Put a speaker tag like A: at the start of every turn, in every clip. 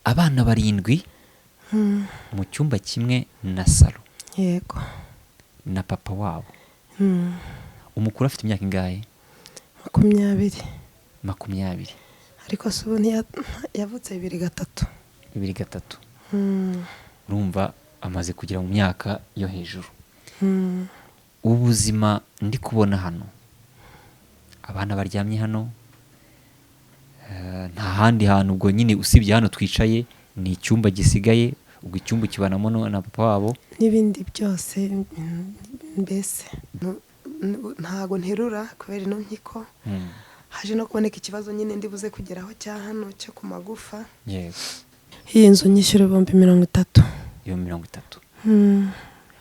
A: abana barindwi mu cyumba kimwe na salo
B: yego
A: na papa wabo.
B: Mm.
A: Umukuru afite imyaka ingahe?
B: 20.
A: 20.
B: ariko se ubu yavutse 2003.
A: 2003.
B: Mm.
A: urumva amaze kugera mu myaka yo hejuru.
B: Mm.
A: Ubuzima ndi kubona hano, abana baryamye hano, nta handi hantu ubwo nyine usibye hano twicaye, ni icyumba gisigaye, ubwo icyumba kibanamo na papa wabo
B: n'ibindi byose. Mbese ntago nterura kubera ino nkiko. Haje no kuboneka ikibazo nyine ndibuze kugeraho cya hano cyo ku magufa.
A: yego.
B: Iyi nzu nyishyura 30,000.
A: Iyo 30.
B: Mm.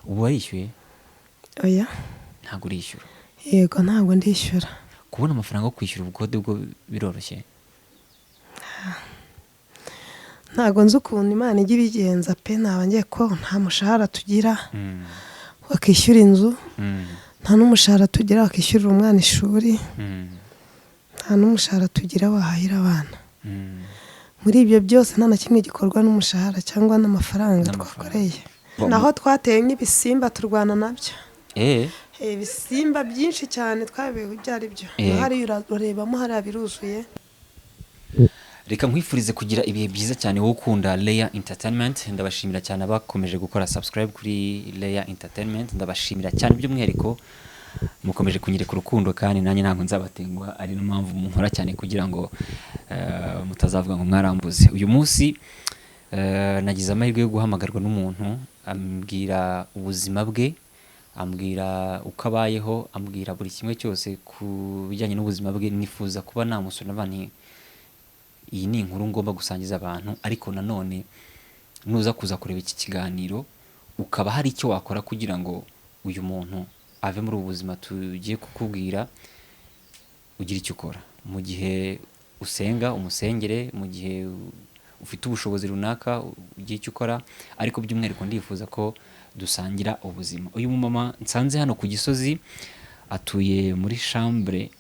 A: ubu warishyuye?
B: Oya.
A: Ntabwo urishyura?
B: Yego ntabwo ndishyura.
A: Kubona amafaranga yo kwishyura ubukode bwo biroroshye?
B: Ntago nzi ukuntu Imana ijya ibigenza pe, ntabangiye ko nta mushahara tugira wakishyura inzu, nta n'umushahara tugira wakishyurira umwana ishuri, nta n'umushahara tugira wahahira abana. Muri ibyo byose nta na kimwe gikorwa n'umushahara cyangwa n'amafaranga twakoreye. Naho twateye nk'ibisimba turwana nabyo. Ibisimba byinshi cyane twabeho ibyo ari byo. Hari urebamo hari abiruzuye.
A: Reka nkwifurize kugira ibihe byiza cyane wowe ukunda Leya Entertainment. Ndabashimira cyane abakomeje gukora subscribe kuri Leya Entertainment. Ndabashimira cyane by'umwihariko mukomeje kunyereka urukundo, kandi nanjye ntabwo nzabatenguha, ari n'impamvu munkora cyane kugira ngo mutazavuga ngo mwarambuze. Uyu munsi nagize amahirwe yo guhamagarwa n'umuntu ambwira ubuzima bwe, ambwira uko abayeho, ambwira buri kimwe cyose ku bijyanye n'ubuzima bwe. Nifuza kuba namusura n'abantu, iyi ni inkuru ngomba gusangiza abantu, ariko nanone nuza kuza kureba iki kiganiro ukaba hari icyo wakora kugira ngo uyu muntu ave muri ubu buzima tugiye kukubwira, ugira icyo ukora. Mu gihe usenga umusengere, mu gihe ufite ubushobozi runaka ugira icyo ukora, ariko by'umwihariko ndifuza ko dusangira ubuzima. Uyu mumama nsanze hano ku Gisozi atuye muri chambre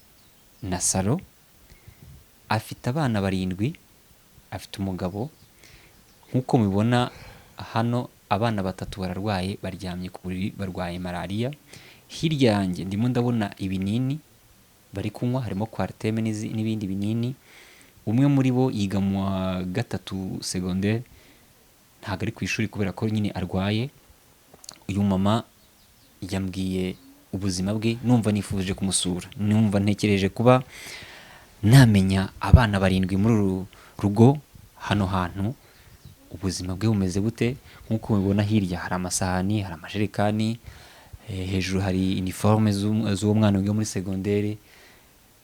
A: na salo, afite abana 7, afite umugabo. Nk'uko mubibona hano, abana 3 bararwaye, baryamye ku buriri, barwaye malaria. Hirya yanjye ndimo ndabona ibinini bari kunywa, harimo Quarteme n'ibindi binini. Umwe muri bo yiga mu wa 3 secondaire, ntabwo ari ku ishuri kubera ko nyine arwaye. Uyu mama yambwiye ubuzima bwe, numva nifuje kumusura, numva ntekereje kuba namenya abana 7 muri uru rugo hano hantu ubuzima bwe bumeze bute. Nk'uko mubibona hirya hari amasahani, hari amajerekani, hejuru hari uniforme z'uwo mwana wiga muri secondaire.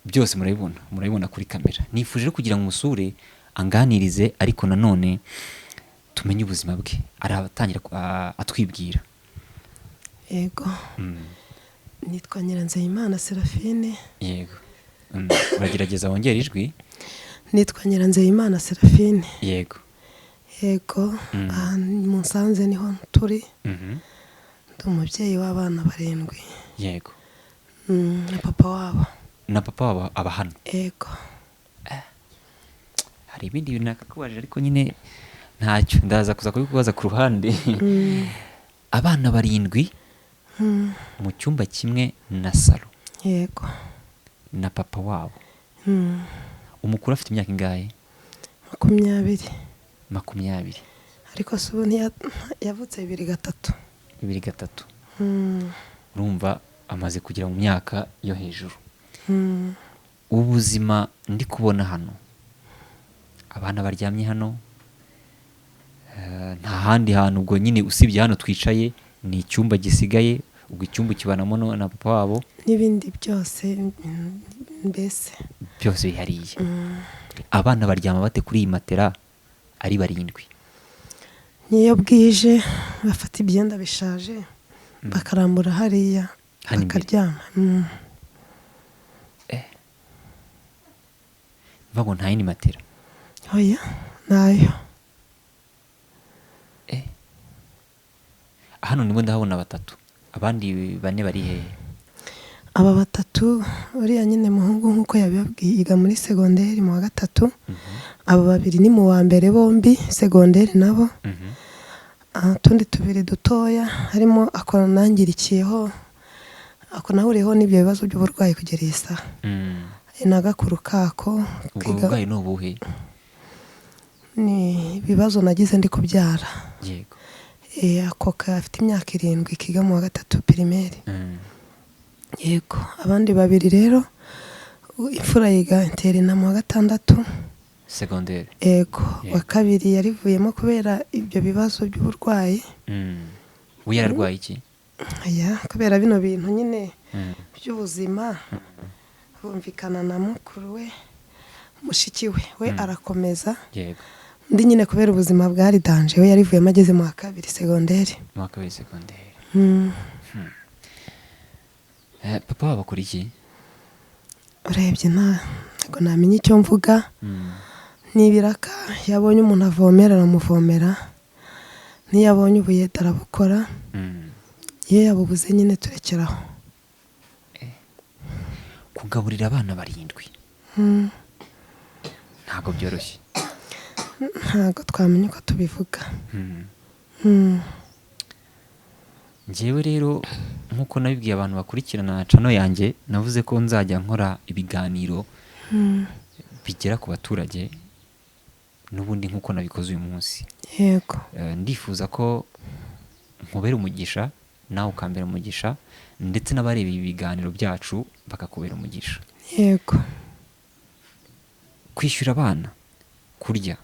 A: Byose murabibona kuri kamera. Nifuje kugira ngo musure anganirize, ariko nanone tumenye ubuzima bwe, aratangira atwibwira.
B: Yego. Nitwa Nyiranzeyimana Serafine.
A: Yego. Uragerageza wongera ijwi?
B: Nitwa Nyiranzeyimana Serafine.
A: Yego.
B: Yego. Musanze niho turi. Ndi umubyeyi w'abana 7.
A: Yego.
B: Na papa wabo.
A: Na papa wabo aba hano?
B: Yego.
A: Hari ibindi bintu nakakubaje ariko nyine ntacyo, ndaza kuza kubikubaza ku ruhande. Abana 7 mu cyumba kimwe na salo.
B: Yego.
A: Na papa wabo. Umukuru afite imyaka ingahe?
B: 20.
A: 20.
B: ariko se ubu yavutse 2003.
A: 2003. urumva amaze kugera mu myaka yo hejuru. Ubuzima ndi kubona hano, abana baryamye hano, nta handi hantu ubwo nyine usibye hano twicaye, ni icyumba gisigaye, ubwo icyumba kibanamo na papa wabo
B: n'ibindi byose. Mbese
A: byose bihariye. Abana baryama bate kuri iyi matera ari 7?
B: niyo bwije bafata ibyenda bishaje bakarambura hariya bakaryama.
A: Vago nta yindi matera?
B: Oya, nayo.
A: Hano ndimo ndahabona 3, abandi 4 bari hehe?
B: aba batatu uriya nyine muhungu nk'uko yabibabwiye yiga muri segonderi mu wa gatatu, aba babiri ni mu wa mbere bombi segonderi nabo, utundi tubiri dutoya harimo ako nangirikiyeho, ako nahuriyeho n'ibyo bibazo by'uburwayi kugera iyi saha, n'agakuru kako.
A: ubwo burwayi ni ubuhe?
B: Ni ibibazo nagize ndi kubyara.
A: Yego.
B: Ako afite imyaka 7 kiga mu wa gatatu pirimeri. Yego, abandi babiri rero imfura yiga interina mu wa gatandatu
A: segonderi.
B: Yego, wa kabiri yarivuyemo kubera ibyo bibazo by'uburwayi.
A: We yararwaye iki?
B: Kubera bino bintu nyine by'ubuzima, bumvikana na mukuru we, mushiki we arakomeza.
A: Yego.
B: Undi nyine kubera ubuzima bwari danje, we yarivuyemo ageze mu wa kabiri segonderi.
A: Mu wa kabiri segonderi. Papa waba akora iki?
B: Urebye ntabwo namenya icyo mvuga. N'ibiraka yabonye umuntu avomera aramuvomera, n'iyabonye ubuyede arabukora, iyo yabubuze nyine turekeraho.
A: Kugaburira abana 7 ntabwo byoroshye.
B: Ntabwo twamenya uko tubivuga.
A: Njyewe rero nk'uko nabibwiye abantu bakurikirana channel yanjye, navuze ko nzajya nkora ibiganiro bigera ku baturage, n'ubundi nk'uko nabikoze uyu munsi.
B: Yego.
A: Ndifuza ko nkubera umugisha, nawe ukambera umugisha, ndetse n'abareba ibi biganiro byacu bakakubera umugisha.
B: Yego.
A: Kwishyura abana, kurya,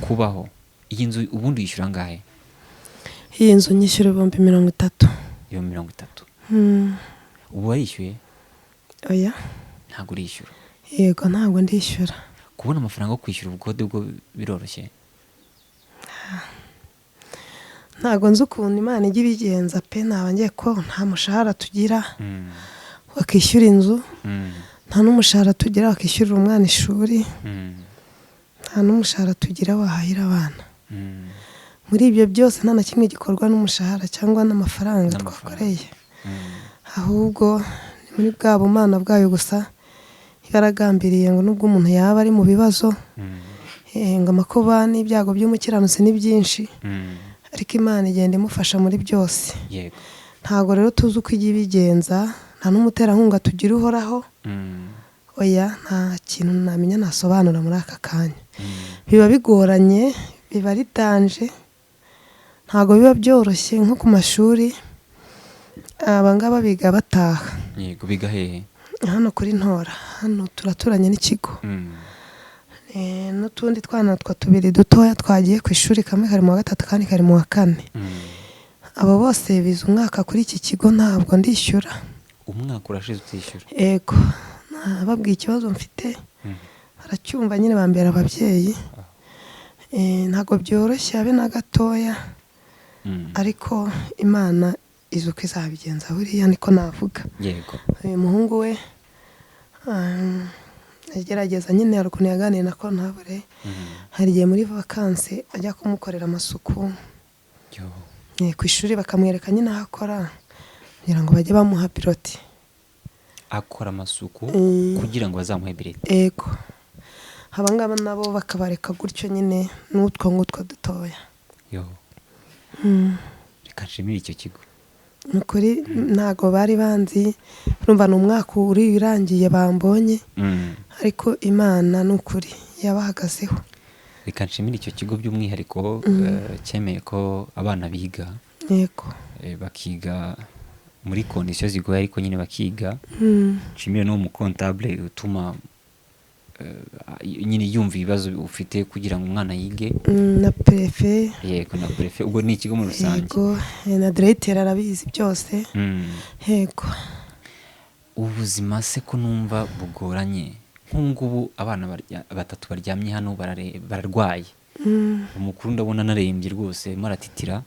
A: kubaho, iyi nzu ubundi yishyura angahe?
B: Iyi nzu nyishyura 30,000.
A: 30,000. Ubu warishyuye?
B: Oya.
A: Ntabwo urishyura?
B: Yego, ntabwo ndishyura.
A: Kubona amafaranga yo kwishyura ubukode bwo biroroshye?
B: Ntabwo nzi ukuntu Imana ijya ibigenza pe, ntabangiye ko nta mushahara tugira wakishyura inzu, nta n'umushahara tugira wakishyurira umwana ishuri, nta n'umushahara tugira wahahira abana. Muri ibyo byose nta na kimwe gikorwa n'umushahara cyangwa n'amafaranga twakoreye, ahubwo ni muri bwa bumana bwayo gusa yaragambiriye ngo nubwo umuntu yaba ari mu bibazo, ngo amakuba n'ibyago by'umukiranutsi ni byinshi, ariko Imana igenda imufasha muri byose.
A: Yego.
B: Ntabwo rero tuzi uko ijya ibigenza, nta n'umuterankunga tugira uhoraho. Oya, nta kintu namenya nasobanura muri aka kanya. Biba bigoranye, biba ari danje, ntabwo biba byoroshye nko ku mashuri. Abangaba biga bataha.
A: Yego, biga hehe?
B: Hano kuri Ntora, hano turaturanye n'ikigo. N'utundi twana tubiri dutoya twagiye ku ishuri, kamwe kari mu wa gatatu kandi kari mu wa 4. Abo bose bize umwaka kuri iki kigo, ntabwo ndishyura.
A: Umwaka urashize utishyura?
B: Yego, nababwiye ikibazo mfite, baracyumva nyine bambera ababyeyi. Ntabwo byoroshye habe na gatoya, ariko Imana izi uko izabigenza, buriya niko navuga.
A: Yego.
B: Uyu muhungu we agerageza nyine, hari ukuntu yaganiye na kontabure, hari igihe muri vakansi ajya kumukorera amasuku ku ishuri, bakamwereka nyine aho akora kugira ngo bajye bamuha biroti.
A: Akora amasuku kugira ngo bazamuhe biroti?
B: Yego. Abangaba nabo bakabareka gutyo nyine n'utwo ngutwo dutoya.
A: Reka nshimire icyo kigo.
B: Nukuri ntago bari banzi, urumva ni umwaka uri urangiye bambonye, ariko Imana nukuri yabahagazeho.
A: Reka nshimire icyo kigo by'umwihariko cyemeye ko abana biga.
B: Yego.
A: Bakiga muri kondisiyo zigoye, ariko nyine bakiga. Nshimire no mu comptable utuma nyine yumva ibibazo ufite kugira ngo umwana yige.
B: Na prefe.
A: Yego, na prefe. Ubwo ni ikigo muri rusange?
B: Yego, na directeur arabizi byose. Yego.
A: Ubuzima se ko numva bugoranye, nk'ubu abana 3 baryamye hano bararwaye, umukuru ndabona narembye rwose maratitira.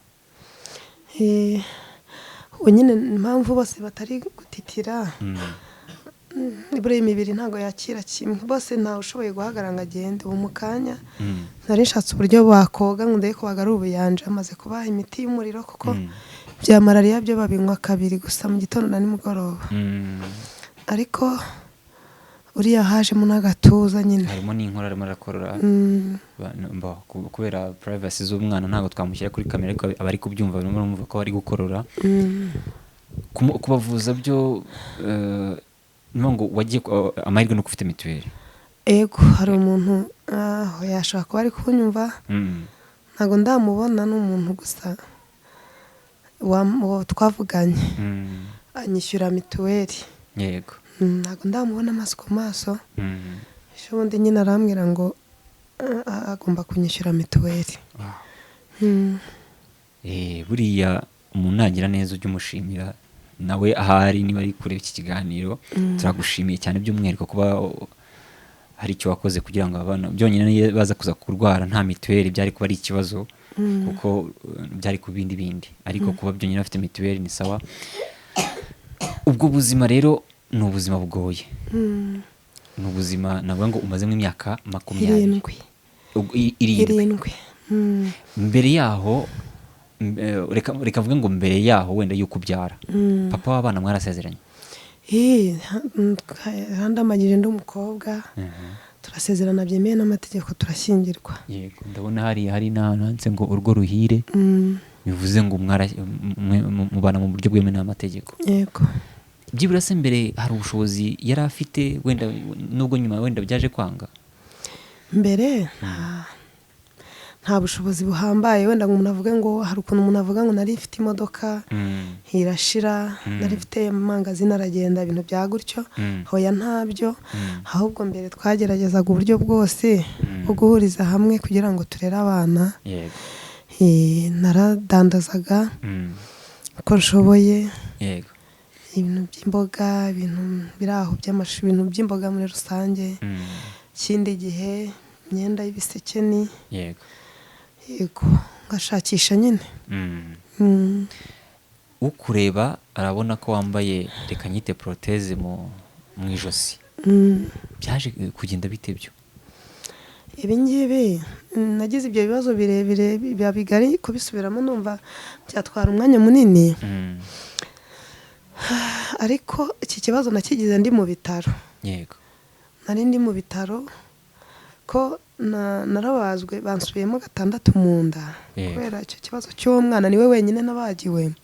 B: Ubu nyine impamvu bose batari gutitira, buriya imibiri ntabwo yakira kimwe, bose ntawe ushoboye guhagarara ngo agende. Ubu mu kanya nari nshatse uburyo bakoga ngo ndebe ko bagara ubuyanja, amaze kubaha imiti y'umuriro kuko bya malariya byo babinywa kabiri gusa mu gitondo na nimugoroba. Ariko uriya hajemo n'agatuza nyine,
A: harimo n'inkorora arimo arakorora. Kubera privacy z'umwana ntabwo twamushyira kuri kamera, ariko abari kubyumva barumva ko ari gukorora. Kubavuza byo ngo wagiye amahirwe no ufite mituweli.
B: Ego hari umuntu yashaka kuba ari kunyumva, ntabwo ndamubona, n'umuntu gusa twavuganye anyishyura mituweli.
A: Yego.
B: Ntabwo ndamubona amaso ku maso. Ubundi nyine arambwira ngo agomba kunyishyura mituweli.
A: Buriya umuntu nagira neza ujya umushimira nawe ahari, niba ari kureba iki kiganiro turagushimiye cyane, by'umwihariko kuba hari icyo wakoze kugira ngo abana byonyine baza kuza kurwara nta mituweli byari kuba ari ikibazo, kuko byari ku bindi, ariko kuba byonyine bafite mituweli ni sawa. Ubwo buzima rero ni ubuzima bugoye, ni ubuzima navuga ngo umazemo imyaka 20. 7. Mbere yaho reka mvuge ngo mbere yaho wenda yuko ubyara, papa w'abana mwarasezeranye?
B: Handamagije ndi umukobwa, turasezerana byemewe n'amategeko, turashyingirwa.
A: Yego, ndabona hari n'ahantu ngo urwo ruhire, bivuze ngo mubana mu buryo bwemewe n'amategeko.
B: Yego.
A: Byibura se mbere hari ubushobozi yari afite, wenda nubwo nyuma wenda byaje kwanga?
B: Mbere nta bushobozi buhambaye, wenda ngo umuntu avuge ngo hari ukuntu umuntu avuga ngo nari mfite imodoka irashira, nari mfite amangazini aragenda, ibintu bya gutyo. Hoya ntabyo, ahubwo mbere twageragezaga uburyo bwose bwo guhuriza hamwe kugira ngo turere abana. Naradandazaga uko nshoboye, ibintu by'imboga, ibintu biri aho by'amashu, ibintu by'imboga muri rusange. Ikindi gihe imyenda y'ibisekeni. Yego, ngashakisha nyine. Ukureba
A: arabona ko wambaye reka nyite proteze mu ijosi. Byaje kugenda bite byo?
B: Ibi ngibi nagize ibyo bibazo birebire biba bigari kubisubiramo, numva byatwara umwanya munini. Ariko iki kibazo nakigize ndi mu bitaro.
A: Yego.
B: Nari ndi mu bitaro ko narabazwe, bansubiyemo 6 mu nda kubera icyo kibazo cy'uwo mwana, niwe wenyine nabagiwe.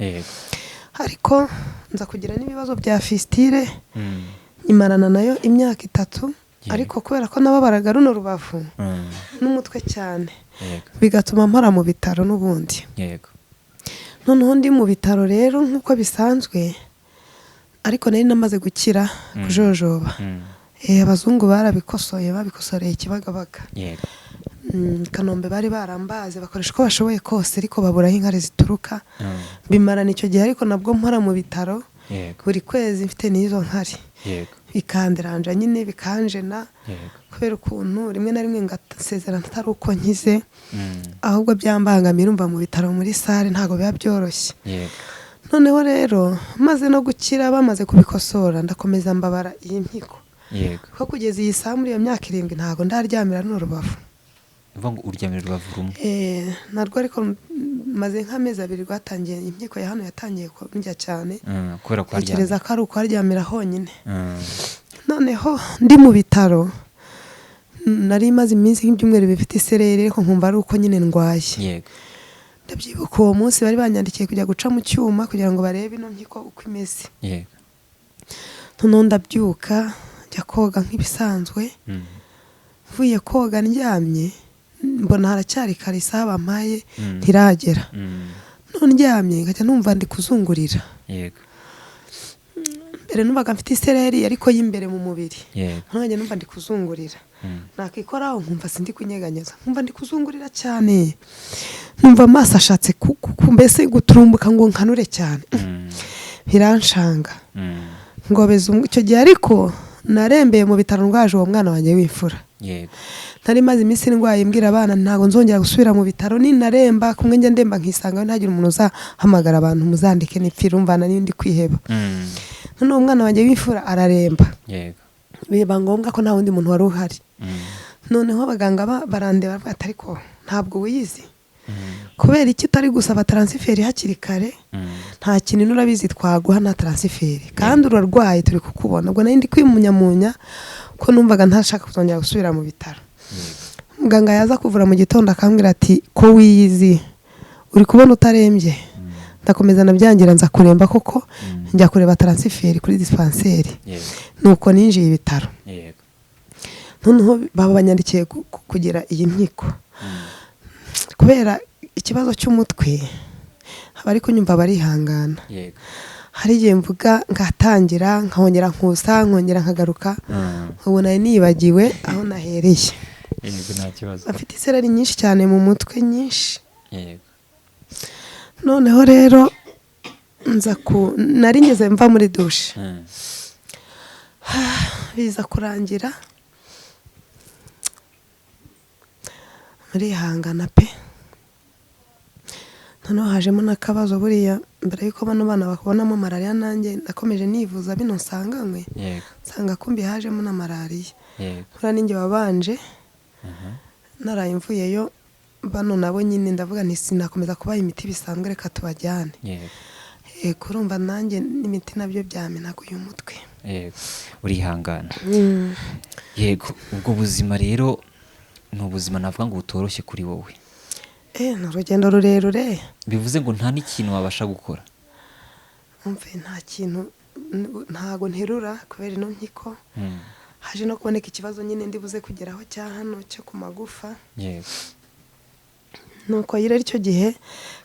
B: Ariko nza kugira n'ibibazo bya fistile, imarana nayo imyaka 3. Ariko kubera ko nababaraga runo rubavu n'umutwe cyane, bigatuma mpora mu bitaro n'ubundi. Noneho ndi mu bitaro rero nk'uko bisanzwe, ariko nari namaze gukira kujojoba. Abazungu barabikosoye, babikosoreye Kibagabaga. Kanombe bari barambaze, bakoresha uko bashoboye kose, ariko baburaho inkari zituruka. Bimarana icyo gihe, ariko nabwo mpora mu bitaro buri kwezi mfite n'izo nkari. Bikandiranja nyine, bikanjena, kubera ukuntu rimwe na rimwe ngasezerana atari uko nkize, ahubwo byambangamira, umva mu bitaro muri sale ntabwo biba byoroshye. Noneho rero maze no gukira, bamaze kubikosora, ndakomeza mbabara iyi mpyiko. Ko kugeza iyi saa muri iyo myaka 7 ntabwo ndaryamira runo rubavu.
A: Uvuga ngo uryamira rubavu rumwe?
B: Narwo ariko maze nk'amezi 2 rwatangiye, impyiko ya hano yatangiye kundya cyane,
A: kubera ko
B: ntekereza ko ari ukwaryamira honyine. Noneho ndi mu bitaro, nari maze iminsi nk'ibyumweru bifite isereri, ariko nkumva ari uko nyine ndwaye. Ndabyibuka uwo munsi bari banyandikiye kujya guca mu cyuma kugira ngo barebe ino mpyiko uko imeze. Noneho ndabyuka njya koga nk'ibisanzwe. Mvuye koga ndyamye, mbona haracyari kare, isaha bampaye ntiragera. None ndyamye nkajya numva ndi kuzungurira. Mbere numvaga mfite isereri ariko y'imbere mu mubiri. None numva ndi kuzungurira. Nakikoraho nkumva sindi kunyeganyeza, nkumva ndi kuzungurira cyane. Numva amaso ashatse mbese guturumbuka ngo nkanure cyane. Biranshanga. Ngobeza icyo gihe, ariko narembeye mu bitaro ndwaje uwo mwana wanjye w'imfura. Nari maze iminsi ndwaye, mbwira abana ntago nzongera gusubira mu bitaro, ni naremba kumwe njya ndemba nkisanga ntagira umuntu uzahamagara abantu muzandike nipfira, umva nari ndi kwiheba. None uwo mwana wanjye w'imfura araremba. Biba ngombwa ko nta wundi muntu wari uhari. Noneho abaganga barandeba bati ariko ntabwo wiyizi, kubera iki utari gusaba transfert hakiri kare nta kintu urabizi twaguha na transferi kandi urarwaye turi kukubona ubwo nari ndi kwimunyamunya ko numvaga ntashaka kuzongera gusubira mu bitaro muganga yaza kuvura mu gitondo akambwira ati ko wiyizi uri kubona utarembye ndakomeza nabyangira nza kuremba koko njya kureba transferi kuri dispensaire nuko ninjiye ibitaro noneho baba banyandikiye kugira iyi mpyiko kubera ikibazo cy'umutwe abari kunyumva barihangana hari igihe mvuga ngatangira nkongera nkusa nkongera nkagaruka ubu nari nibagiwe aho nahereye afite isereri nyinshi cyane mu mutwe nyinshi noneho rero nari ngeze mva muri dushe biza kurangira murihangana pe noneho hajemo n'akabazo buriya mbere yuko bano bana bakubonamo malariya nanjye nakomeje nivuza bino nsanganywe nsanga kumbi hajemo na malariya buriya ninjye wabanje naraye mvuyeyo bano nabo nyine ndavuga nti sinakomeza kubaha imiti bisanzwe reka tubajyane kurumva nanjye n'imiti nabyo byamenaguye umutwe
A: urihangana yego ubwo buzima rero ni ubuzima navuga ngo butoroshye kuri wowe
B: ni urugendo rurerure
A: bivuze ngo nta n'ikintu wabasha gukora
B: nta kintu ntago nterura kubera ino mpyiko haje no kuboneka ikibazo nyine ndibuze kugeraho cya hano cyo ku magufa nuko yire icyo gihe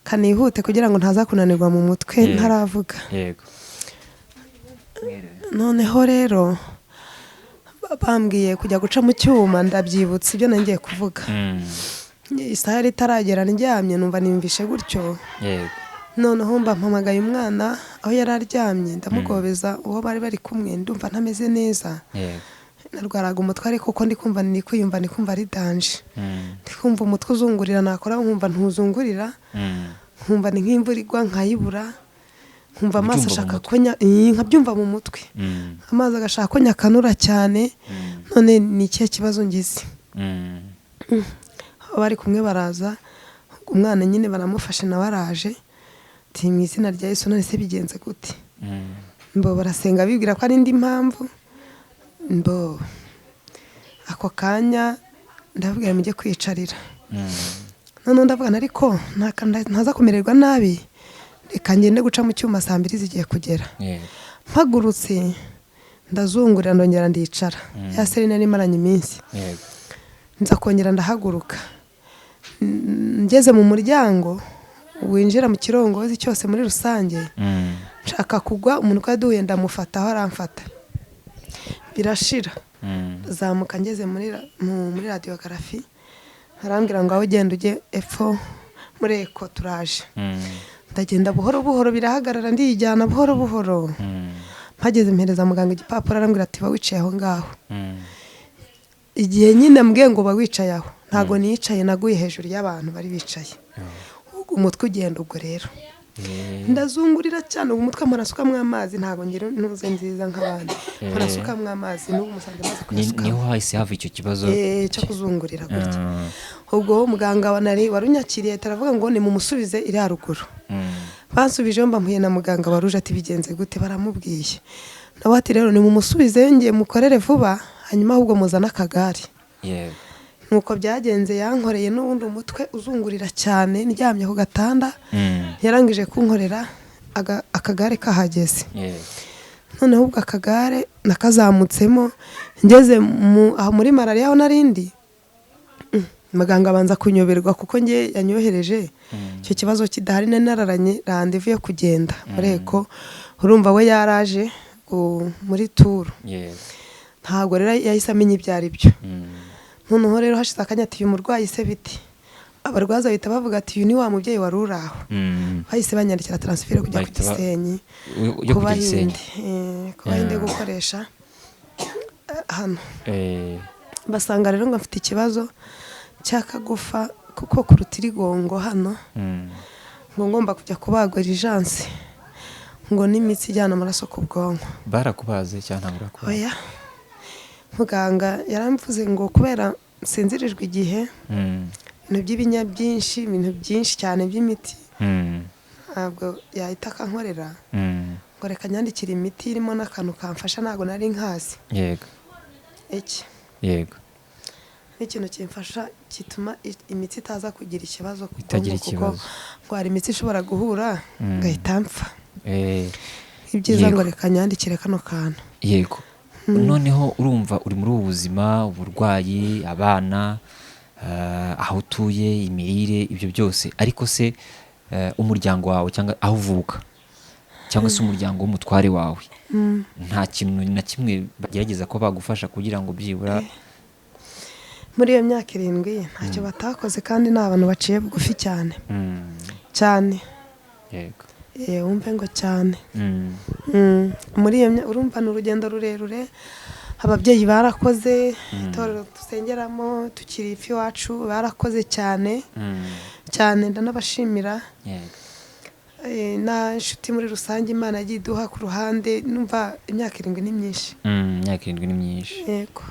B: kanihute kugira ngo ntaza kunanirwa mu mutwe ntaravuga noneho rero bambwiye kujya guca mu cyuma ndabyibutse ibyo nangiye kuvuga isaha ritaragera ndyamye numva nimvishe gutyo noneho mba mpamagaye umwana aho yari aryamye ndamugobeza uwo bari bari kumwe ndumva ntameze neza narwaraga umutwe ariko kuko ndi kumva ari danje ndi kumva umutwe uzungurira nakora nkumva ntuzungurira nkumva ni nk'imvura igwa nkayibura nkumva amaso ashaka konya nkabyumva mu mutwe amazi agashaka konya kanura cyane none ni ikihe kibazo ngize bari kumwe baraza umwana nyine baramufashe nawe araje ati mu izina rya Yesu none se bigenze gute mbo barasenga bibwira ko ari indi mpamvu mbo ako kanya ndavuga mujye kwicarira none ndavuga ariko ntaza kumererwa nabi reka ngende guca mu cyuma saa 2 zigiye kugera mpagurutse ndazungurira ndongera ndicara ya seri nari maranye iminsi nza kongera ndahaguruka ngeze mu muryango winjira mu kirongozi cyose muri rusange nshaka kugwa umuntu kwaduye ndamufata aho aramfata birashira zamuka ngeze muri radiography arambwira ngo aho genda ujye epfo muri eko turaje ndagenda buhoro buhoro birahagarara ndijyana buhoro buhoro mpageze impereza muganga igipapuro arambwira ati ba wicaye aho ngaho igihe nyine mbwiye ngo ba wicaye aho ntago nicaye naguye hejuru y'abantu bari bicaye umutwe ugenda ubwo rero ndazungurira cyane umutwe amarasukamwe amazi ntago ngira ntuze nziza nk'abandi amarasukamwe amazi n'ubu musanze maze kwisuka
A: niho hahise hava icyo kibazo
B: cyo kuzungurira gutya ubwo muganga warunyakiriye taravuga ngo ni mumusubize iri haruguru bansubije mbamuye na muganga waruje ati bigenze gute baramubwiye nawe ati rero ni mumusubize ngiye mukorere vuba hanyuma ahubwo muzana akagare nuko byagenze yankoreye n'ubundi umutwe uzungurira cyane ndyamye ku gatanda yarangije kunkorera akagare kahageze noneho ubwo akagare nakazamutsemo ngeze aho muri malariya aho narindi muganga abanza kunyoberwa kuko nge yanyohereje icyo kibazo kidahari nararanye randevu yo kugenda mureko urumva we yaraje muri turu ntabwo rero yahise amenya ibyo ari byo noneho rero hashize akanya ati uyu murwayi se biti abarwaza bahita bavuga ati uyu ni wa mubyeyi wari uri aho bahise banyandikira transfert kujya ku Gisenyi kubahinde gukoresha hano basanga rero ngo mfite ikibazo cyakagufa kuko ku rutirigongo hano ngo ngomba kujya kubagwa urgence ngo n'imitsi ijyana amaraso ku bwonko
A: barakubaze cyane ntabwo
B: oya muganga yaramvuze ngo kubera sinzirijwe igihe ibintu by'ibinya byinshi ibintu byinshi cyane by'imiti ntabwo yahita akankorera
A: Mm.
B: ngo reka nyandikire imiti irimo n'akantu kamfasha, ntabwo nari nkazi.
A: Yego.
B: Iki
A: Yego.
B: n'ikintu kimfasha gituma imitsi itaza kugira ikibazo ku
A: Itagira
B: bwonko, kuko
A: ikibazo.
B: ngo hari imitsi ishobora guhura ngahita mpfa. Ibyiza
A: Yego.
B: ngo reka nyandikire kano kantu.
A: Yego. Noneho urumva uri muri ubu buzima, uburwayi, abana, aho utuye, imirire, ibyo byose, ariko se umuryango wawe cyangwa aho uvuka cyangwa se umuryango w'umutware wawe nta kintu na kimwe bagerageza ko bagufasha kugira ngo byibura
B: muri iyo myaka 7 ntacyo batakoze, kandi ni abantu baciye bugufi cyane cyane.
A: Yego.
B: Wumve ngo cyane. Muri iyo urumva ni urugendo rurerure, ababyeyi barakoze, itorero dusengeramo tukiri ifi wacu barakoze cyane cyane, ndanabashimira. Na inshuti muri rusange Imana yagiye iduha ku ruhande, numva imyaka 7 ni myinshi.
A: Imyaka 7 ni myinshi.
B: Yego.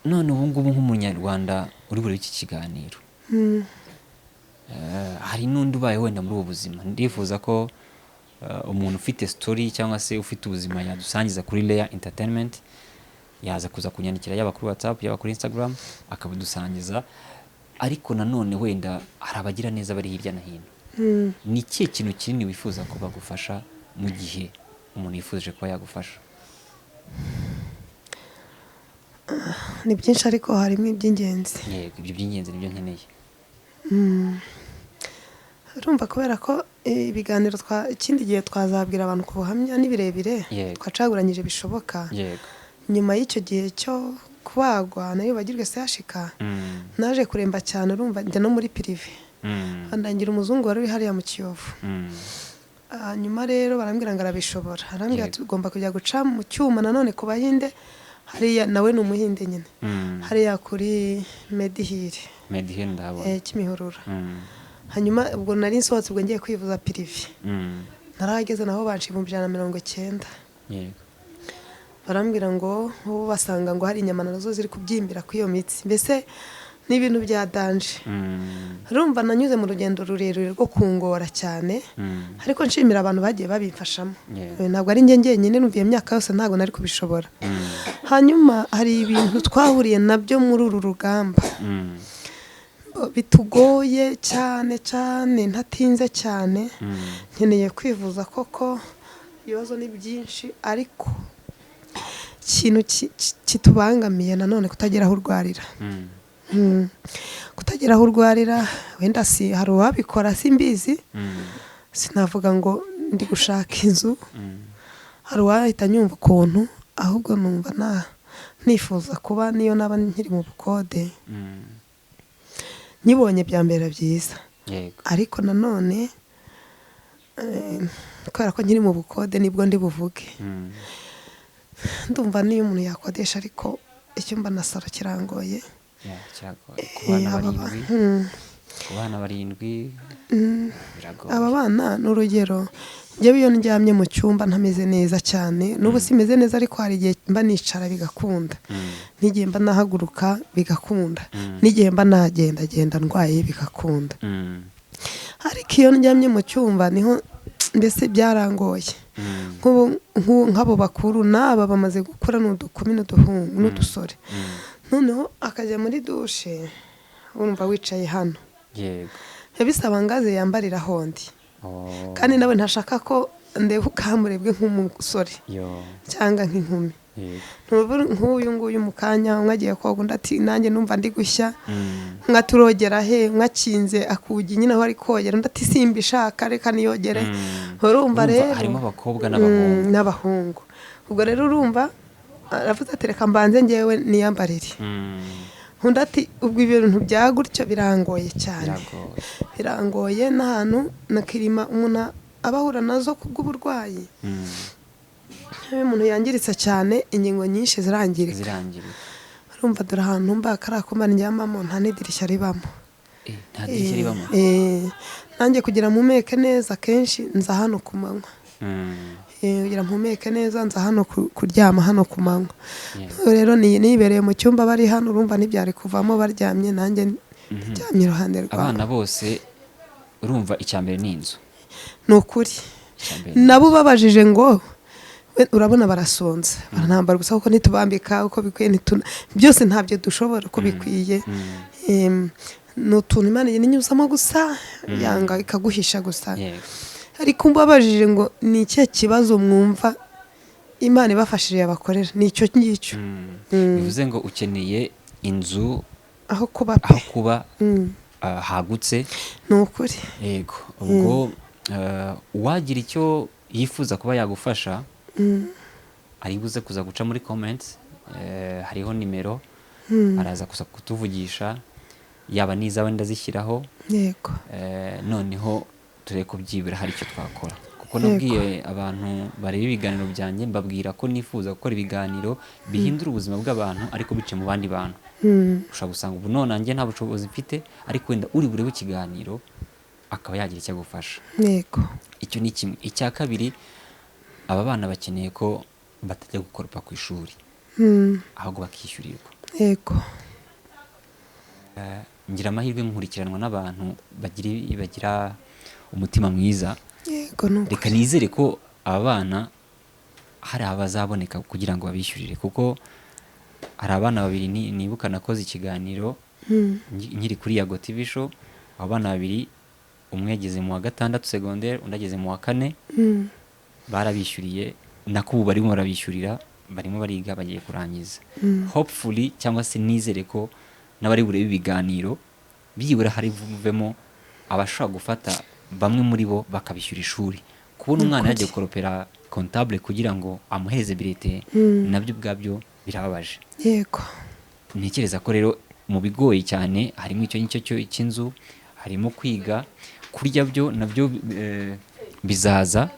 A: None ubu ngubu nk'umunyarwanda uri buri iki kiganiro, hari n'undi ubaye wenda muri ubu buzima, ndifuza ko umuntu ufite story cyangwa se ufite ubuzima yadusangiza kuri Leah Entertainment, yaza kuza kunyandikira yaba kuri WhatsApp yaba kuri Instagram akabudusangiza. Ariko nanone wenda hari abagira neza bari hirya na hino, ni ikihe kintu kinini wifuza ko bagufasha mu gihe umuntu yifuje ko yagufasha?
B: Ni byinshi ariko harimo iby'ingenzi.
A: Yego, ibyo by'ingenzi nibyo nkeneye.
B: Urumva kubera ko ibiganiro ikindi gihe twazabwira abantu ku buhamya n'ibirebire twacaguranyije bishoboka.
A: Yego.
B: Nyuma y'icyo gihe cyo kubagwa nayo bagirwe sashika, naje kuremba cyane, urumva njya no muri prive. Ndangira umuzungu wari uri hariya mu Kiyovu. Nyuma rero barambwira ngo arabishobora, arambwira tugomba kujya guca mu cyuma nanone ku Bahinde, hariya nawe ni umuhinde nyine, hariya kuri Medihire
A: ndabona
B: Kimihurura. Hanyuma ubwo nari nsohotse, ubwo ngiye kwivuza prive, narahageze naho banshi 190.
A: Yego.
B: Barambwira ngo ubu basanga ngo hari inyama nazo ziri kubyimbira ku iyo mitsi, mbese n'ibintu bya danje. Urumva nanyuze mu rugendo rurerure rwo kungora cyane, ariko nshimira abantu bagiye babimfashamo. Ntabwo ari njye nyine, numviye imyaka yose ntabwo nari kubishobora. Hanyuma hari ibintu twahuriye nabyo muri uru rugamba bitugoye cyane cyane, ntatinze cyane. Nkeneye kwivuza koko, ibibazo ni byinshi, ariko ikintu kitubangamiye nanone kutagira aho urwarira. Kutagira aho urwarira, wenda si hari uwabikora simbizi, sinavuga ngo ndi gushaka inzu, hari uwahita nyumva ukuntu, ahubwo numva nifuza kuba niyo naba nkiri mu bukode, nyibonye byambera byiza. Ariko nanone kubera ko nkiri mu bukode nibwo ndi buvuge, ndumva niyo umuntu yakodesha, ariko icyumba na salo kirangoye.
A: Ku bana barindwi biragoye.
B: Aba bana ni urugero, njyewe iyo ndyamye mu cyumba ntameze neza cyane, n'ubu simeze neza, ariko hari igihe mba nicara bigakunda, n'igihe mba nahaguruka bigakunda, n'igihe mba nagendagenda ndwaye bigakunda. Ariko iyo ndyamye mu cyumba niho mbese byarangoye. Nk'abo bakuru n'aba bamaze gukora n'udukumi n'udusore, noneho akajya muri dushe, urumva wicaye hano, bisaba ngaze yambarira hondi, kandi nawe ntashaka ko ndeba ukamurebwe nk'umusore cyangwa nk'inkumi. Nk'uyu nguyu mu kanya umwe agiye koga, undi ati nanjye numva ndi gushya, nkaturogera he, mwakinze akugi nyine aho ari kogera, undi ati simbishaka reka niyogere. Urumva rero
A: harimo abakobwa
B: n'abahungu. Ubwo rero urumva aravuze ati reka mbanze njyewe niyambarire. Undi ati ubwo ibintu bya gutyo birangoye cyane, birangoye n'ahantu nakirima umuntu abahura nazo kubw'uburwayi. Iyo umuntu yangiritse cyane, ingingo nyinshi zirangirika. Urumva dore ahantu mba karakoma ndyamamo nta n'idirishya ribamo. Nanjye kugira mpumeke neza kenshi nza hano ku manywa. Kugira mpumeke neza nza hano kuryama hano ku manywa. Rero nibereye mu cyumba bari hano, urumva ntibyari kuvamo baryamye, nanjye ndyamye iruhande rwabo.
A: Abana bose urumva icyambere ni inzu.
B: ni ukuri nabo babajije ngo urabona barasonza baranambara gusa kuko nitubambika uko bikwiye byose ntabyo dushobora uko bikwiye. Ni utuntu Imana inyuzamo gusa yanga ikaguhisha gusa. Ariko mbabajije ngo ni ikihe kibazo mwumva Imana ibafashije yabakorera ni icyo ngicyo.
A: Bivuze ngo ukeneye inzu
B: aho kuba
A: hagutse.
B: Ni ukuri.
A: Yego ubwo uwagira icyo yifuza kuba yagufasha ari buze kuza guca muri comments, hariho nimero araza kuza kutuvugisha yaba nizawe ndazishyiraho.
B: Yego.
A: Noneho turebe ko byibura hari icyo twakora kuko nabwiye abantu bareba ibiganiro byanjye mbabwira ko nifuza gukora ibiganiro bihindura ubuzima bw'abantu ariko bice mu bandi bantu. Ushobora gusanga ubu none nanjye nta bushobozi mfite ariko wenda uri burebe ikiganiro akaba yagira icyo agufasha.
B: Yego.
A: Icyo ni kimwe. Icya kabiri, aba bana bakeneye ko batajya gukoropa ku ishuri ahubwo bakishyurirwa.
B: Yego.
A: Ngira amahirwe nkurikiranwa n'abantu bagira umutima mwiza.
B: Yego.
A: Reka nizere ko aba bana hari abazaboneka kugira ngo babishyurire kuko hari abana babiri nibuka nakoze ikiganiro nkiri kuri Yago TV show. Abo bana babiri umwe yageze mu wa 6 secondaire undi ageze mu wa 4 barabishyuriye nako ubu barimo barabishyurira barimo bariga bagiye kurangiza. Hopefully cyangwa se nizere ko n'abari burebe ibiganiro byibura hari vuvemo abashaka gufata bamwe muri bo bakabishyura ishuri. Kubona umwana yagiye koropera comptable kugira ngo amuhereze bilete nabyo bwabyo birababaje.
B: Yego.
A: Ntekereza ko rero mu bigoyi cyane harimo icyo cy'inzu, harimo kwiga, kurya byo nabyo bizaza.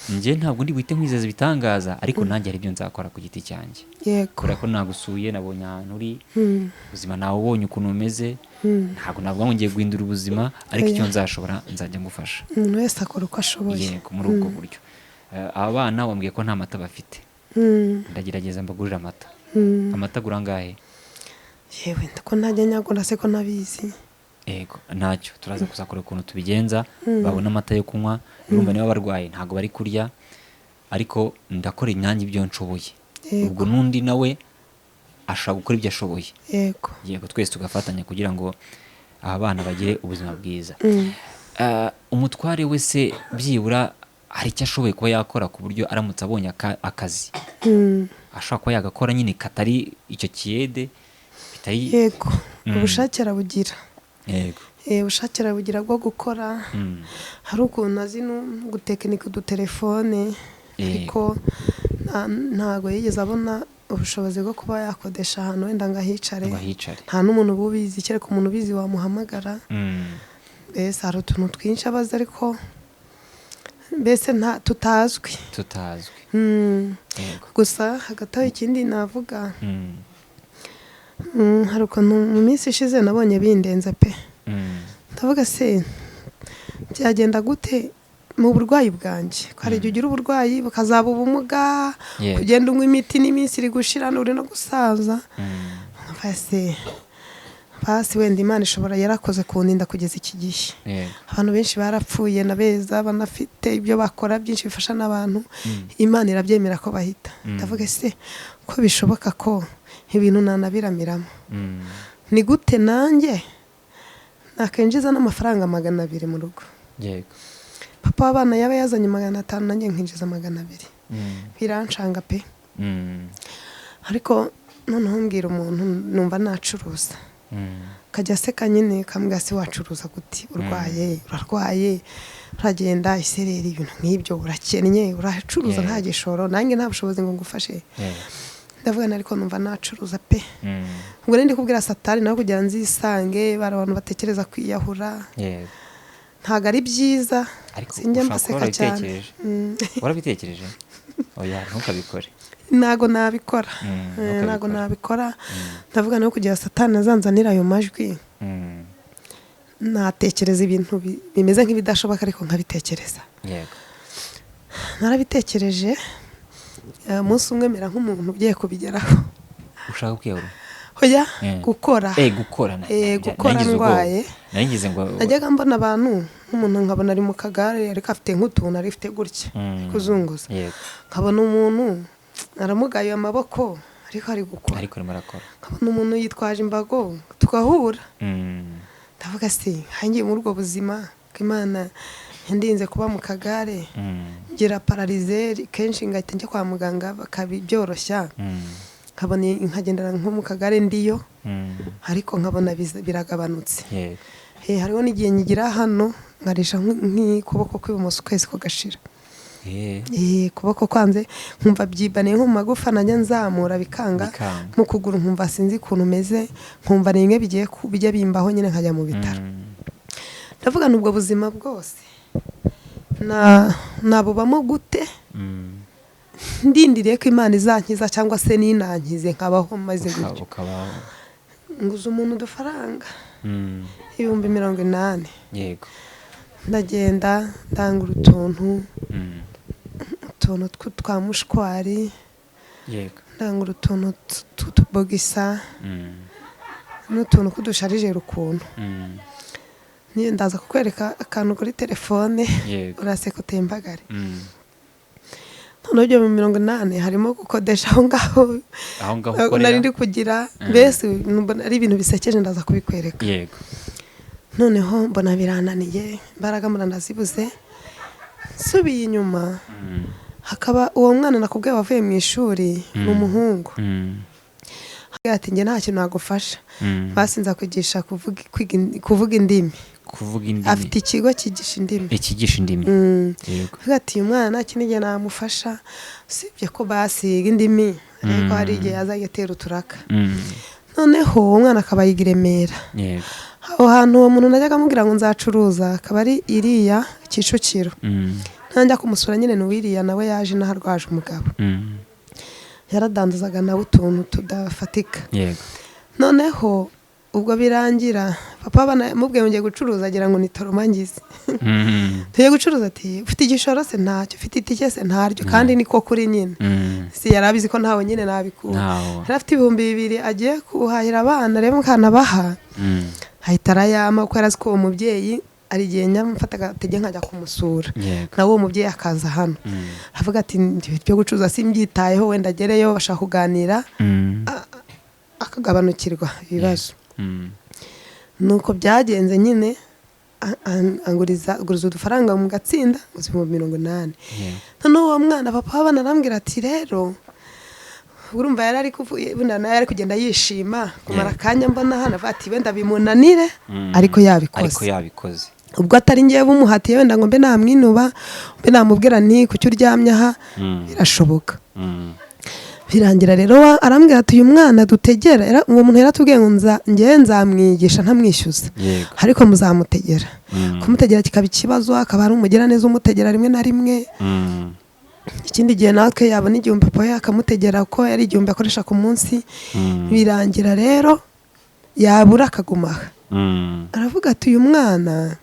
A: Nje ntabwo ndi buhite nkwizeza ibitangaza ariko nanjye hari ibyo nzakora ku giti cyanjye.
B: Yego.
A: Kubera ko nagusuye nabonye ahantu uri ubuzima nawe ubonye ukuntu umeze ntabwo navuga ngo ngiye guhindura ubuzima ariko icyo nzashobora nzajya ngufasha.
B: Umuntu wese akora uko ashoboye.
A: Yego muri ubwo buryo. Aba bana wambwiye ko nta mata bafite. Ndagerageza mbagurira amata. Amata gura ngahe?
B: Yewe ndako ntajya nyagura se ko nabizi.
A: Yego ntacyo turaza kuzakora ukuntu tubigenza babona amata yo kunywa. Urumva niba barwaye ntago bari kurya ariko ndakora imyanyi ibyo nshoboye. Ubwo nundi nawe ashaka gukora ibyo ashoboye.
B: Yego.
A: Yego twese tugafatanya kugira ngo aba bana bagire ubuzima bwiza. Umutware wese byibura hari icyo ashoboye kuba yakora ku buryo aramutse abonye akazi ashaka kuba yagakora nyine katari icyo kiyede bitari.
B: Yego. Ubushake arabugira.
A: Yego.
B: Ubushake arabugira bwo gukora. Hari ukuntu azi no gutekinika udutelefone ariko ntago yigeze abona ubushobozi bwo kuba yakodesha ahantu wenda ngahicare. Nta n'umuntu ubizi kereka umuntu ubizi wamuhamagara. Mbese hari utuntu twinshi abaza ariko mbese tutazwi. Gusa hagati aho ikindi navuga hari ukuntu mu minsi ishize nabonye bindenze pe. Ndavuga se byagenda gute mu burwayi bwanjye ko hari igihe ugira uburwayi bukazaba ubumuga kugenda unywa imiti n'iminsi iri gushira uri no gusaza. Basi wenda Imana ishobora yarakoze kuninda kugeza iki gihe. Abantu benshi barapfuye na beza banafite ibyo bakora byinshi bifasha n'abantu. Imana irabyemera ko bahita. Ndavuga se ko bishoboka ko ibintu nanabiramiramo. Ni gute nanjye nakenjiza n'amafaranga 200 mu rugo.
A: Yego.
B: Papa w'abana yaba yazanye 500 nanjye nkinjiza 200. Birancanga pe. Ariko noneho mbwira umuntu numva nacuruza. Kajya seka nyine kambwa se wacuruza guti urarwaye uragenda isereri ibintu nk'ibyo urakennye uracuruza nta gishoro nanjye nta bushobozi ngo ngufashe. Ndavuga ariko numva nacuruza pe. Ubwo ndi kubwira Satani nawe kugira nzisange bari abantu batekereza kwiyahura. Ntago ari byiza sinjye mbaseka cyane.
A: Warabitekereje? Oya ntukabikore.
B: Ntago nabikora. Ntago nabikora. Ndavuga nawe kugira Satani azanzanira ayo majwi. Natekereza ibintu bimeze nk'ibidashoboka ariko nkabitekereza.
A: Yego.
B: Narabitekereje umunsi umwe mera nk'umuntu ugiye kubigeraho.
A: Ushaka kwiyahura?
B: hoya gukora
A: gukora
B: gukora ndwaye
A: naringize ngo
B: najyaga mbona abantu nk'umuntu nkabona ari mu kagare ariko afite nk'utuntu arifite gutya kuzunguza nkabona umuntu aramugaye amaboko ariko ari gukora
A: ariko arimo arakora
B: nkabona umuntu yitwaje imbago tukahura ndavuga se hangiye muri ubwo buzima ko Imana yandinze kuba mu kagare ngira paralize kenshi ngahita njya kwa muganga bakabibyoroshya nkabona nkagendera nko mu kagare ndiyo ariko nkabona biragabanutse hariho n'igihe nyigira hano nkarisha nk'ikuboko kw'ibumoso kwezi ko gashira kuboko kwanze nkumva byibaniye nko mu magufa najya nzamura bikanga mu kuguru nkumva sinzi ukuntu meze nkumva rimwe bigiye bijya bimbaho nyine nkajya mu bitaro ndavuga n'ubwo buzima bwose nabubamo gute ndindiriye ko Imana izankiza cyangwa se ninankize nkabaho maze gutyo nguze umuntu udufaranga 80,000
A: yego
B: ndagenda ndangura utuntu twa mushwari
A: yego
B: ndangura utuntu tutubogisa n'utuntu kudusharije rukuntu niyo ndaza kukwereka akantu kuri telefone uraseka utembagare none byo mu 80 harimo gukodesha aho ngaho nari ndi kugira mbese ari ibintu bisekeje ndaza kubikwereka
A: yego
B: noneho mbona birananiye imbaraga ndazibuze subiye inyuma hakaba uwo mwana nakubwiye wavuye mu ishuri n'umuhungu ati njye nta kintu nagufasha basinza kwigisha kuvuga indimi afite ikigo cyigisha indimi
A: yego
B: ati uyu mwana nta kintu njye namufasha usibye ko basiga indimi ariko hari igihe azajya atera uturaka noneho uwo mwana akaba yiga i Remera aho hantu uwo muntu najyaga amubwira ngo nzacuruza akaba ari iriya Kicukiro ntanjya kumusura nyine n'uwiriya nawe yaje n'aharwaje umugabo yaradanduzaga nawe utuntu tudafatika
A: yego
B: noneho ubwo birangira papa banamubwiye ngo ngiye gucuruza agira ngo ni toromangize tugiye gucuruza ati ufite igishoro se ntacyo ufite itike se ntaryo kandi niko kuri nyine si yarabizi ko ntawe nyine nabikura yari afite 2,000 agiye kuhahira abana rero mukana baha ahita arayama kuko yarazi ko uwo mubyeyi ari igihe nyamufata agatege nkajya kumusura nawe uwo mubyeyi akaza hano avuga ati byo gucuruza simbyitayeho wenda agereyo bashaka kuganira akagabanukirwa ibibazo nuko byagenze nyine anguriza udufaranga mu gatsinda mu 80,000 none uwo mwana papa abana arambwira ati rero urumva yari ari kugenda yishima kumara akanya mbona hano ati wenda bimunanire ariko yabikoze ubwo atari ngiye bumuhatiye wenda ngo mbe namwinuba mbe namubwira nti kucyo uryamye aha birashoboka birangira rero arambwira ati uyu mwana dutegera uwo muntu yaratubwiye ngo ngiye nzamwigisha ntamwishyuza ariko muzamutegera kumutegera kikaba ikibazo akaba ari umugira neza umutegera rimwe na rimwe ikindi gihe natwe yabona igihumbi papa akamutegera ko yari igihumbi akoresha ku munsi birangira rero yabura akagumaha aravuga ati uyu mwana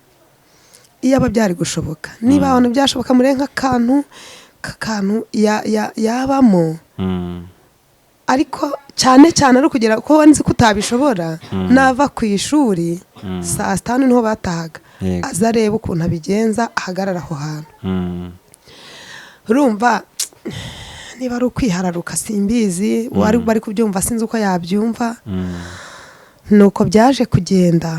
B: iyo aba byari gushoboka niba abantu byashoboka muri nk'akantu yabamo ariko cyane ari kugera ko nzi ko utabishobora nava ku ishuri saa 5 niho batahaga aza areba ukuntu abigenza ahagarara aho hantu urumva niba ari ukwihararuka simbizi wari bari kubyumva sinzi uko yabyumva nuko byaje kugenda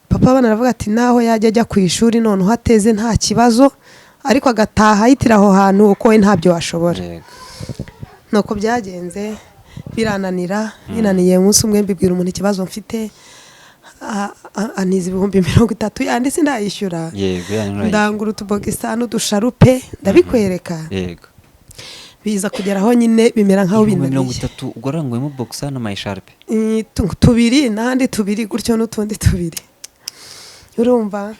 B: papa abana aravuga ati naho yajya ajya ku ishuri none hateze nta kibazo ariko agataha yitira aho hantu uko we ntabyo washobora nuko byagenze birananira binaniye umunsi umwe mbibwira umuntu ikibazo mfite aniza 30,000 yanditse ndayishyura ndangura utubogisa n'udusharupe ndabikwereka biza kugeraho nyine bimera nkaho binaniye
A: 30 ugorangwemo boxa n'amayisharpe
B: tubiri n'andi tubiri gutyo n'utundi tubiri urumva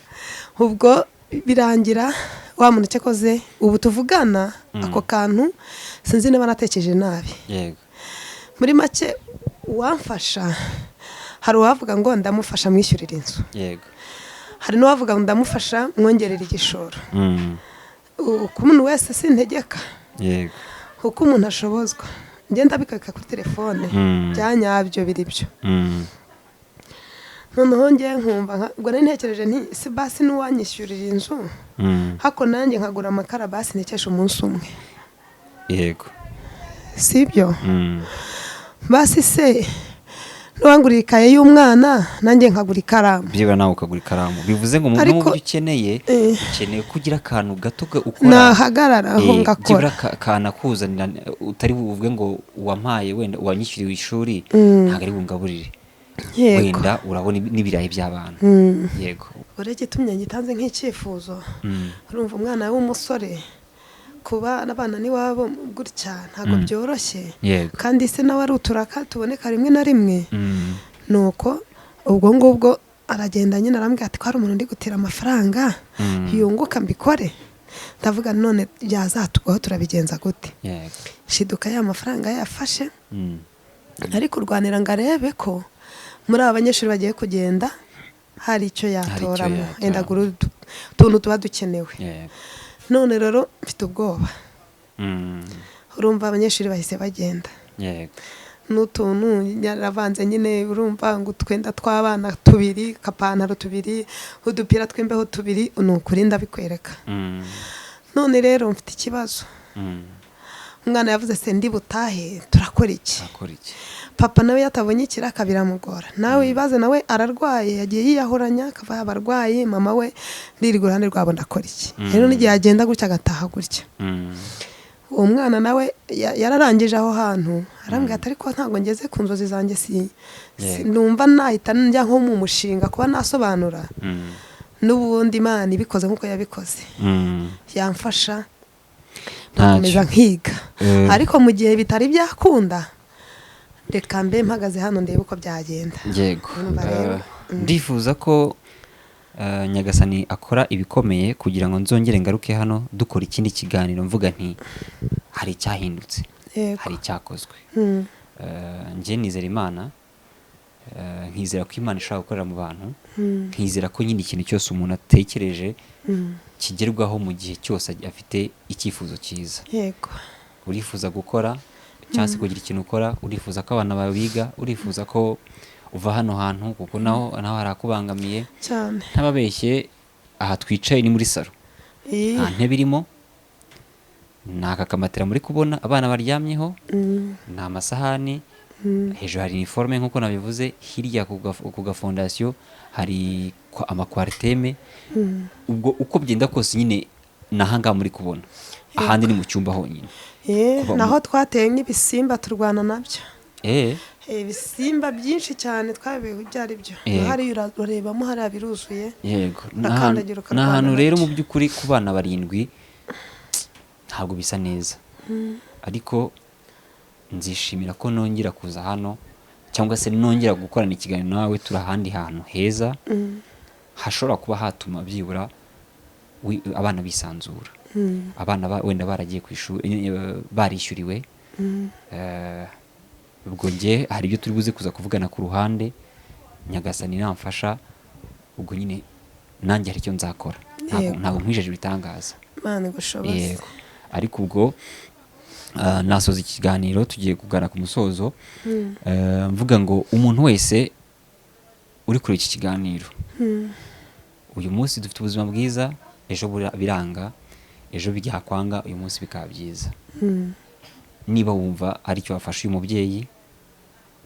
B: ubwo birangira wa muntu cyakoze ubu tuvugana ako kantu sinzi niba natekereje nabi muri make uwamfasha hari uwavuga ngo ndamufasha mwishyurira inzu hari n'uwavuga ngo ndamufasha mwongerera igishoro uko umuntu wese sintegeka uko umuntu ashobozwa ngenda bikaka kuri telefone byanyabyo biri byo noneho ngiye nkumva ngo ntekereje nti si basi n'uwanyishyurira inzu hako nanjye nkagura amakara basi nekesha umunsi umwe
A: yego
B: sibyo basi se nuwangurira ikaye y'umwana nanjye nkagura ikaramu
A: byeba nawe ukagura ikaramu bivuze ngo umuntu mu byo ukeneye kugira akantu gato ukora
B: nahagarara aho ngakora
A: kana kuzanira utari buvuge ngo wampaye wenda wanyishyuriwe ishuri ntabwo ari bungaburire wenda urabona n'ibirayi by'abana yego
B: urege tumye gitanze nk'icyifuzo urumva umwana w'umusore kuba n'abana niwabo gutya ntabwo byoroshye kandi se nawe ari uturaka tuboneka rimwe na rimwe nuko ubwo ngubwo aragenda nyine arambwira ati ko hari umuntu ndi gutira amafaranga yunguka mbikore ndavuga none byazatugwaho turabigenza gute shiduka ya mafaranga yafashe ariko urwanira ngo arebe ko muri aba banyeshuri bagiye kugenda hari icyo yatoramo yenda guru tuntu tuba dukenewe none rero mfite ubwoba urumva abanyeshuri bahise bagenda n'utuntu yaravanze nyine urumva ngo utwenda tw'abana tubiri kapantaro tubiri udupira tw'imbeho tubiri ni ukuri ndabikwereka none rero mfite ikibazo umwana yavuze se ndi butahe turakora iki papa nawe yatabonye ikiraka biramugora nawe ibaze nawe ararwaye yagiye yiyahuranya akava abarwayi mama we ndiri guruhande rwabo ndakora iki rero n'igihe agenda gutya agataha gutya uwo mwana nawe yararangije aho hantu arambwira ati ariko ntabwo ngeze ku nzozi zanjye numva nahita njya nko mu mushinga kuba nasobanura n'ubundi Imana ibikoze nk'uko yabikoze yamfasha nkomeza nkiga ariko mu gihe bitari byakunda reka mbe mpagaze hano ndebe uko byagenda
A: yego ndifuza ko Nyagasani akora ibikomeye kugira ngo nzongere ngaruke hano dukora ikindi kiganiro mvuga nti hari icyahindutse hari icyakozwe njye nizera Imana nkizera ko Imana ishaka gukorera mu bantu nkizera ko nyine ikintu cyose umuntu atekereje kigerwaho mu gihe cyose afite icyifuzo cyiza
B: yego
A: urifuza gukora cyangwa se kugira ikintu ukora urifuza ko abana bawe biga urifuza ko uva hano hantu kuko naho harakubangamiye
B: cyane
A: ntababeshye aha twicaye ni muri salo nta ntebe irimo nta kakamatera muri kubona abana baryamyeho nta masahani hejuru hari iniforume nk'uko nabivuze hirya ku gafondasiyo hari amakwariteme ubwo uko byenda kose nyine nahangaha muri kubona ahandi ni mu cyumba honyine
B: naho twateye nk'ibisimba turwana nabyo ibisimba byinshi cyane twabiwe ibyo ari byo hari urebamo hariya biruzuye
A: yego ni ahantu rero mu by'ukuri ku bana 7 ntabwo bisa neza ariko nzishimira ko nongera kuza hano cyangwa se nongera gukorana ikiganiro nawe turi ahandi hantu heza hashobora kuba hatuma byibura abana bisanzura abana wenda baragiye ku ishuri barishyuriwe ubwo nge hari ibyo turi buze kuza kuvugana ku ruhande Nyagasani namfasha ubwo nyine nanjye hari icyo nzakora ntabwo nkwijeje ibitangaza
B: Imana igushoboze
A: ariko ubwo nasoza ikiganiro tugiye kugana ku musozo mvuga ngo umuntu wese uri kuri iki kiganiro uyu munsi dufite ubuzima bwiza ejo biranga ejo bijyakwanga uyu munsi bikaba byiza niba wumva hari icyo wafasha uyu mubyeyi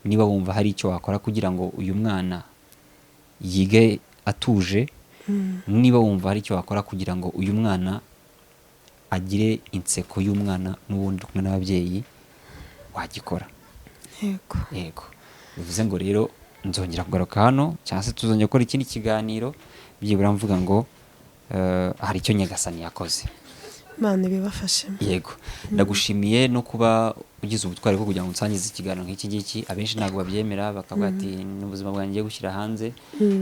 A: niba wumva hari icyo wakora kugira ngo uyu mwana yige atuje niba wumva hari icyo wakora kugira ngo uyu mwana agire inseko y'umwana n'ubundi kumwe n'ababyeyi wagikora yego bivuze ngo rero nzongera kugaruka hano cyangwa se tuzongera gukora ikindi kiganiro byibura mvuga ngo hari icyo Nyagasani yakoze
B: Imana ibibafashemo
A: yego ndagushimiye no kuba ugize ubutwari bwo kugira ngo nsangize ikiganiro nk'iki ngiki abenshi ntabwo babyemera bakavuga ati n'ubuzima bwanjye gushyira hanze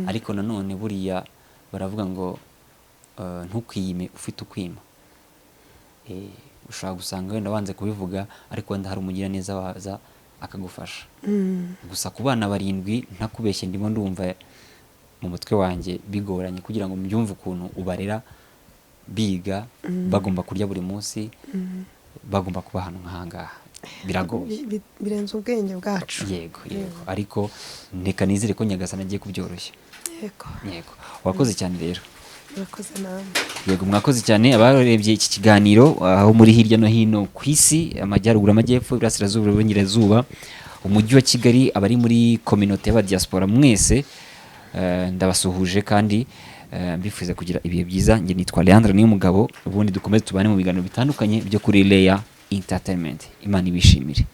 A: ariko nanone buriya baravuga ngo ntukwiyime ufite ukwima ushobora gusanga wenda wanze kubivuga ariko wenda hari umugira neza waza akagufasha gusa ku bana 7 ntakubeshye ndimo ndumva mu mutwe wanjye bigoranye kugira ngo mbyumve ukuntu ubarera biga bagomba kurya buri munsi bagomba kuba hano nkahangaha biragoye
B: birenze ubwenge bwacu.
A: yego ariko reka nizere ko Nyagasani agiye kubyoroshya.
B: Yego
A: wakoze cyane rero.
B: murakoze namwe.
A: Yego mwakoze cyane abarebye iki kiganiro aho muri hirya no hino ku isi, amajyaruguru, amajyepfo, iburasirazuba, iburengerazuba, umujyi wa Kigali, abari muri communauté y'aba diaspora mwese, ndabasuhuje kandi mbifuza kugira ibihe byiza. Nge nitwa Leandre Niyomugabo, ubundi dukomeze tubane mu biganiro bitandukanye byo kuri Leya Entertainment. Imana ibishimire.